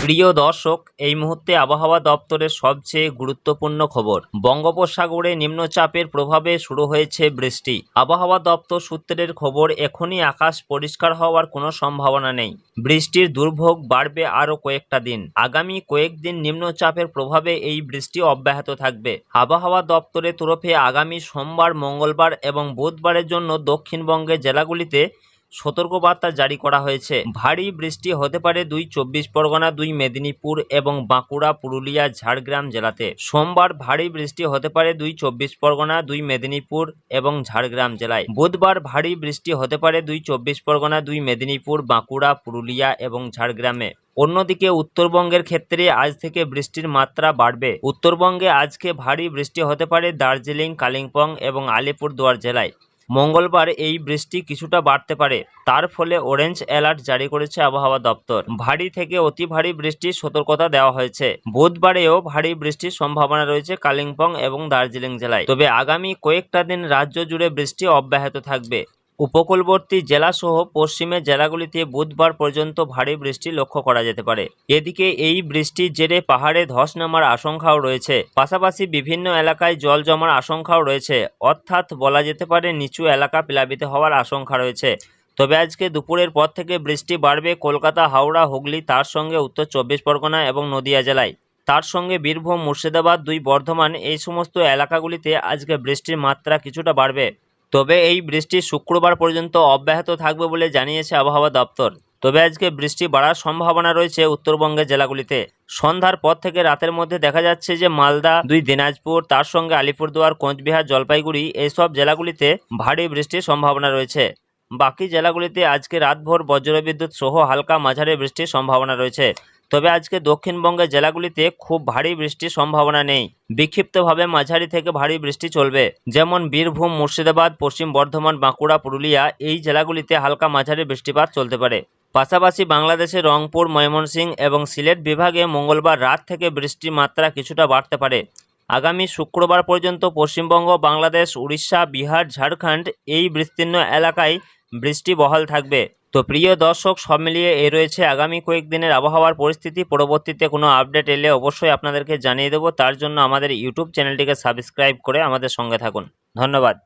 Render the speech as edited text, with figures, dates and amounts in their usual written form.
প্রিয় দর্শক, এই মুহূর্তে আবহাওয়া দপ্তরের সবচেয়ে গুরুত্বপূর্ণ খবর। বঙ্গোপসাগরে নিম্নচাপের প্রভাবে শুরু হয়েছে বৃষ্টি। আবহাওয়া দপ্তর সূত্রের খবর, এখনই আকাশ পরিষ্কার হওয়ার কোনো সম্ভাবনা নেই। বৃষ্টির দুর্ভোগ বাড়বে আরও কয়েকটা দিন। আগামী কয়েকদিন নিম্নচাপের প্রভাবে এই বৃষ্টি অব্যাহত থাকবে। আবহাওয়া দপ্তরের তরফে আগামী সোমবার, মঙ্গলবার এবং বুধবারের জন্য দক্ষিণবঙ্গের জেলাগুলিতে সতর্কবার্তা জারি করা হয়েছে। ভারী বৃষ্টি হতে পারে 2 চব্বিশ পরগনা, 2 মেদিনীপুর এবং বাঁকুড়া, পুরুলিয়া, ঝাড়গ্রাম জেলাতে। সোমবার ভারী বৃষ্টি হতে পারে 2 চব্বিশ পরগনা, 2 মেদিনীপুর এবং ঝাড়গ্রাম জেলায়। বুধবার ভারী বৃষ্টি হতে পারে 2 চব্বিশ পরগনা, 2 মেদিনীপুর, বাঁকুড়া, পুরুলিয়া এবং ঝাড়গ্রামে। অন্যদিকে উত্তরবঙ্গের ক্ষেত্রে আজ থেকে বৃষ্টির মাত্রা বাড়বে। উত্তরবঙ্গে আজকে ভারী বৃষ্টি হতে পারে দার্জিলিং, কালিম্পং এবং আলিপুরদুয়ার জেলায়। মঙ্গলবার এই বৃষ্টি কিছুটা বাড়তে পারে, তার ফলে অরেঞ্জ অ্যালার্ট জারি করেছে আবহাওয়া দপ্তর। ভারী থেকে অতি ভারী বৃষ্টির সতর্কতা দেওয়া হয়েছে। বুধবারেও ভারী বৃষ্টির সম্ভাবনা রয়েছে কালিম্পং এবং দার্জিলিং জেলায়। তবে আগামী কয়েকটা দিন রাজ্য জুড়ে বৃষ্টি অব্যাহত থাকবে। উপকূলবর্তী জেলাসহ পশ্চিমের জেলাগুলিতে বুধবার পর্যন্ত ভারী বৃষ্টি লক্ষ্য করা যেতে পারে। এদিকে এই বৃষ্টির জেরে পাহাড়ে ধস নামার আশঙ্কাও রয়েছে। পাশাপাশি বিভিন্ন এলাকায় জল জমার আশঙ্কাও রয়েছে, অর্থাৎ বলা যেতে পারে নিচু এলাকা প্লাবিত হওয়ার আশঙ্কা রয়েছে। তবে আজকে দুপুরের পর থেকে বৃষ্টি বাড়বে কলকাতা, হাওড়া, হুগলি, তার সঙ্গে উত্তর চব্বিশ পরগনা এবং নদিয়া জেলায়। তার সঙ্গে বীরভূম, মুর্শিদাবাদ, 2 বর্ধমান, এই সমস্ত এলাকাগুলিতে আজকে বৃষ্টির মাত্রা কিছুটা বাড়বে। তবে এই বৃষ্টি শুক্রবার পর্যন্ত অব্যাহত থাকবে বলে জানিয়েছে আবহাওয়া দপ্তর। তবে আজকে বৃষ্টি বাড়ার সম্ভাবনা রয়েছে উত্তরবঙ্গের জেলাগুলিতে। সন্ধ্যার পর থেকে রাতের মধ্যে দেখা যাচ্ছে যে মালদা, 2 দিনাজপুর, তার সঙ্গে আলিপুরদুয়ার, কোচবিহার, জলপাইগুড়ি, এইসব জেলাগুলিতে ভারী বৃষ্টির সম্ভাবনা রয়েছে। বাকি জেলাগুলিতে আজকে রাতভর বজ্রবিদ্যুৎ সহ হালকা মাঝারি বৃষ্টির সম্ভাবনা রয়েছে। তবে আজকে দক্ষিণবঙ্গের জেলাগুলিতে খুব ভারী বৃষ্টির সম্ভাবনা নেই। বিক্ষিপ্তভাবে মাঝারি থেকে ভারী বৃষ্টি চলবে। যেমন বীরভূম, মুর্শিদাবাদ, পশ্চিম বর্ধমান, বাঁকুড়া, পুরুলিয়া, এই জেলাগুলিতে হালকা মাঝারি বৃষ্টিপাত চলতে পারে। পাশাপাশি বাংলাদেশের রংপুর, ময়মনসিংহ এবং সিলেট বিভাগে মঙ্গলবার রাত থেকে বৃষ্টির মাত্রা কিছুটা বাড়তে পারে। আগামী শুক্রবার পর্যন্ত পশ্চিমবঙ্গ, বাংলাদেশ, উড়িষ্যা, বিহার, ঝাড়খণ্ড, এই বিস্তীর্ণ এলাকায় বৃষ্টি বহাল থাকবে। তো প্রিয় দর্শক, সব মিলিয়ে এই রয়েছে আগামী কয়েকদিনের আবহাওয়ার পরিস্থিতি। পরবর্তীতে কোনো আপডেট এলে অবশ্যই আপনাদেরকে জানিয়ে দেবো। তার জন্য আমাদের ইউটিউব চ্যানেলটিকে সাবস্ক্রাইব করে আমাদের সঙ্গে থাকুন। ধন্যবাদ।